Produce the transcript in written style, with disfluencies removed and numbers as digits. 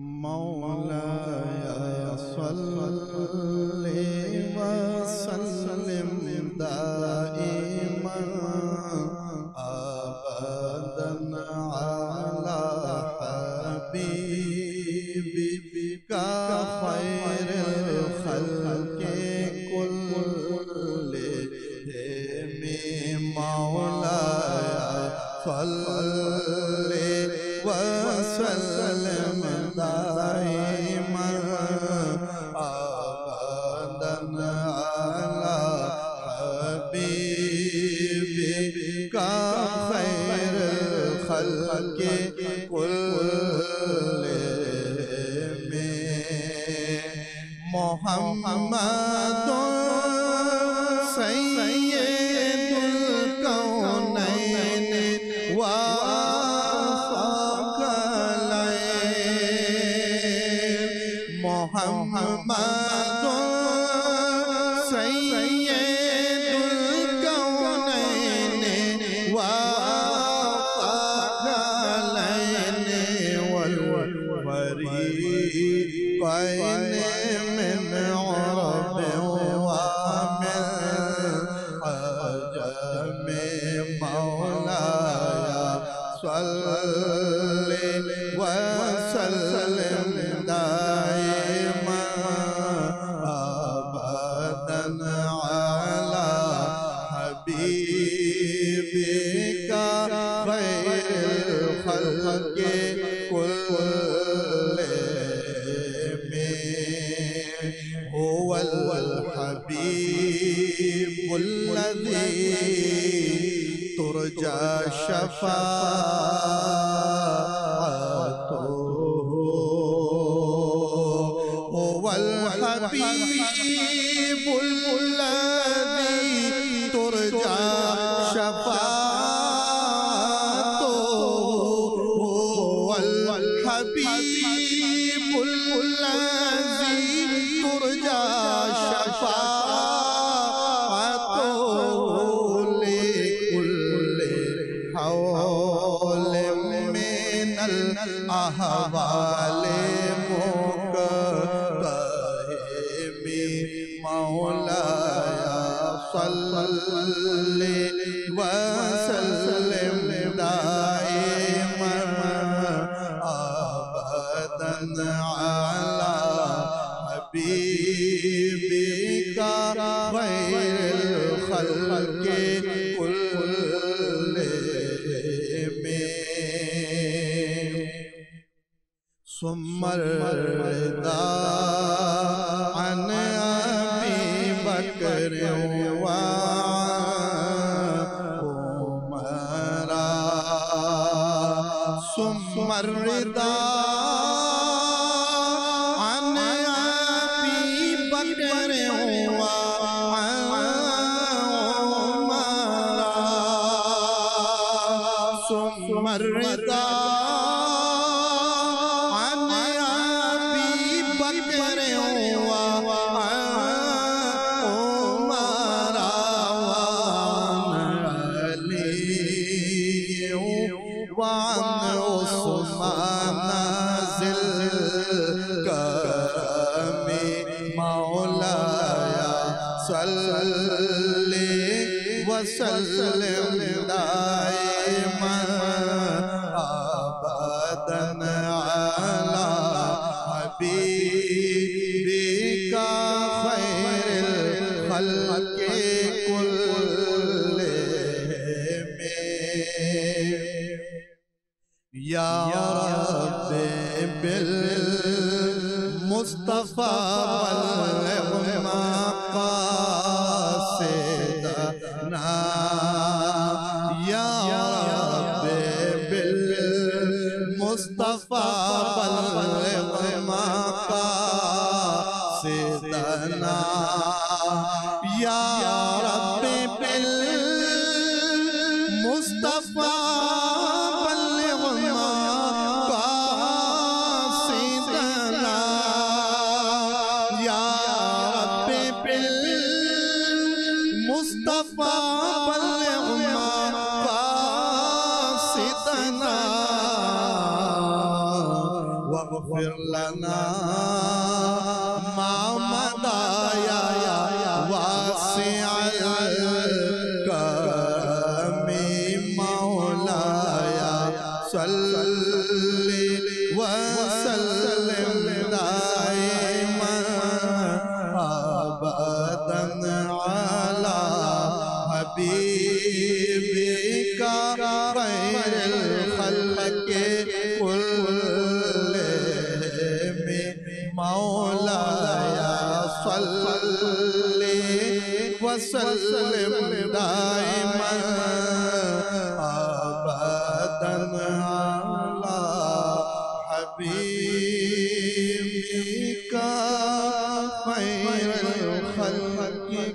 मौलाया सल्ली व सल्लिम दाइमन अबदन अला हबीबिका खैरिल खल्क़ि कुल्लिहिम मौलाया सल्ली व सल्लिम दाइमन अबदन अला हबीबिका खैरिल खल्क़ि कुल्लिहिम मुहम्मदुन सय्यदुल कौनैन व सकलैन मुहम्मदुन सय्यदुल कौनैन व सकलैन वल फरीक़ैन मिन अरब व मिन अजम मौलाया सल्ली व सल्लिम दाइमन अबदन अला हबीबिका खैरिल खल्क़ि कुल्लिहिम हुवल हबीबुल्लज़ी तुरजा शफ़ाअतुहु हुवल हबीबुल्लज़ी तुरजा शफ़ाअतुहु हुवल हबीबुल्लज़ी तुरजा शफ़ाअतुहु लिकुल्लि हौल मिनल अहवाल मुक़तहिम मौलाया सल्ली व सल्लिम दाइमन अबदन अला हबीबिका खैरिल खल्क़ि कुल्लिहिम सुम्मा रिदा अन अबी बकर व उमरा सुम्मा रिदा अन अबी बकर व उमरा सुम्मा रिदा वान उस्मान ज़िल-करमी मौलाया सल्ली व सल्लिम दाइमन अबदन अला हबीबिका खैरिल खल्क़ि कुल्लिहिम या रब्बी बिल मुस्तफ़ा बल्लिग़ मक़ासिदना या रब्बी बिल मुस्तफ़ा बल्लिग़ मक़ासिदना या रब्बी बिल मुस्तफ़ा मुस्तफ़ा बल्लिग़ मक़ासिदना व वग़फ़िर लना मा मदा या वासिअल करमी मौलाया सल्ली व सल्लिम दाइमन अबदन अला हबीबिका खैरुल खल्क़ि कुल्लिहिम मौलाया सल्ली व सल्लिम दाइमन अबदन अला हबीबिका खैरुल खल्क़ि